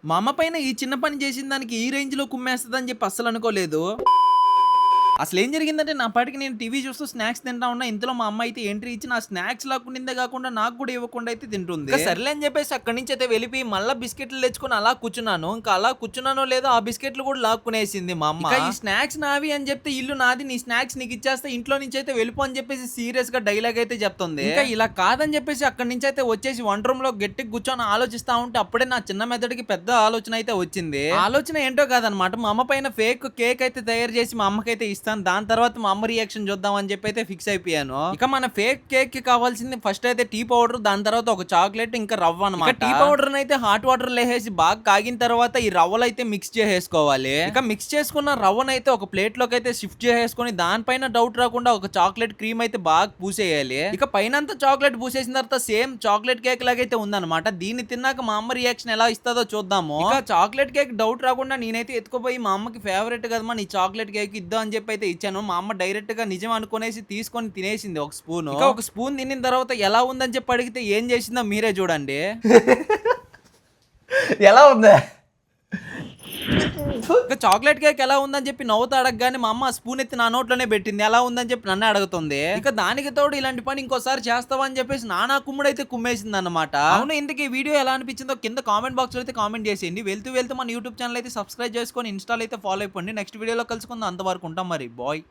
మా అమ్మ పైన ఈ చిన్న పని చేసిన దానికి ఈ రేంజ్‌లో కుమ్మేస్తదని చెప్పి అస్సలనుకోలేదు. అసలేం జరిగిందంటే నా పాటికి నేను టీవీ చూస్తూ స్నాక్స్ తింటా ఉన్నా. ఇంతలో మా అమ్మ అయితే ఎంట్రీ ఇచ్చి నా స్నాక్స్ లాక్కుండిందే కాకుండా నాకు కూడా ఇవ్వకుండా అయితే తింటుంది. సర్లే అని చెప్పేసి అక్కడి నుంచి అయితే వెళ్ళిపోయి మళ్ళా బిస్కెట్లు తెచ్చుకొని అలా కూర్చున్నాను. ఇంకా అలా కూర్చున్నానో లేదో ఆ బిస్కెట్లు కూడా లాక్కునేసింది మా అమ్మ. ఈ స్నాక్స్ నావి అని చెప్తే ఇల్లు నాది, నీ స్నాక్స్ నీకు ఇచ్చేస్తే ఇంట్లో నుంచి అయితే వెళ్ళిపో అని చెప్పేసి సీరియస్ గా డైలాగ్ అయితే చెప్తుంది. ఇంకా ఇలా కాదని చెప్పేసి అక్కడి నుంచి అయితే వచ్చేసి వంట రూమ్ లో గట్టిగా కూర్చొని ఆలోచిస్తా ఉంటే అప్పుడే నా చిన్న మెదడుకి పెద్ద ఆలోచన అయితే వచ్చింది. ఆలోచన ఏంటో కాదనమాట, మా అమ్మ పైన ఫేక్ కేక్ అయితే తయారు చేసి మా అమ్మకైతే ఇస్తాను. దాని తర్వాత మా అమ్మ రియాక్షన్ చూద్దాం అని చెప్పి అయితే ఫిక్స్ అయిపోయాను. ఇక మన ఫేక్ కేక్ కి కావాల్సింది ఫస్ట్ అయితే టీ పౌడర్, దాని తర్వాత ఒక చాక్లెట్, ఇంకా రవ్వ అనమాట. టీ పౌడర్ అయితే హాట్ వాటర్ లో వేసి బాగా కాగిన తర్వాత ఈ రవ్వలు అయితే మిక్స్ చేసేసుకోవాలి. ఇక మిక్స్ చేసుకున్న రవ్వనైతే ఒక ప్లేట్ లోకి అయితే షిఫ్ట్ చేసేసుకొని దానిపైన డౌట్ రాకుండా ఒక చాక్లెట్ క్రీమ్ అయితే బాగా పూసేయాలి. ఇక పైన చాక్లెట్ పూసేసిన తర్వాత సేమ్ చాక్లెట్ కేక్ లాగైతే ఉందన్నమాట. దీన్ని తిన్నాక మా అమ్మ రియాక్షన్ ఎలా ఇస్తుందో చూద్దాము. ఇక చాక్లెట్ కేక్ డౌట్ రాకుండా నేనైతే ఎత్తుకుపోయి మా అమ్మకి ఫేవరెట్ కదమ్మా నీ చాక్లెట్ కేక్ ఇద్దాం అని చెప్పి అయితే ఇచ్చాను. మా అమ్మ డైరెక్ట్ గా నిజం అనుకునేసి తీసుకొని తినేసింది ఒక స్పూన్. ఒక స్పూన్ తినిన తర్వాత ఎలా ఉందని చెప్పి అడిగితే ఏం చేసిందో మీరే చూడండి. ఎలా ఉందా? చాక్లెట్ కేక్ ఎలా ఉందని చెప్పి నవ్వుతా అడగగానే మా అమ్మ స్పూన్ ఎత్తి నా నోట్లోనే పెట్టింది. ఎలా ఉందని చెప్పి నన్ను అడుగుతుంది. ఇక దానికి తోడు ఇలాంటి పని ఇంకోసారి చేస్తావా అని చెప్పేసి నానా కుమ్ముడైతే కుమ్మేసింది అనమాట. అవును, ఇంతకీ ఈ వీడియో ఎలా అనిపించిందో కింద కామెంట్ బాక్స్ లో అయితే కామెంట్ చేసేయండి. వెళ్తూ వెళ్తూ మన యూట్యూబ్ ఛానల్ అయితే సబ్స్క్రైబ్ చేసుకొని ఇన్స్టాల్ అయితే ఫాలో అయిపోండి. నెక్స్ట్ వీడియోలో కలుసుకుందాం. అంతవరకు ఉంటాం మరి. బాయ్.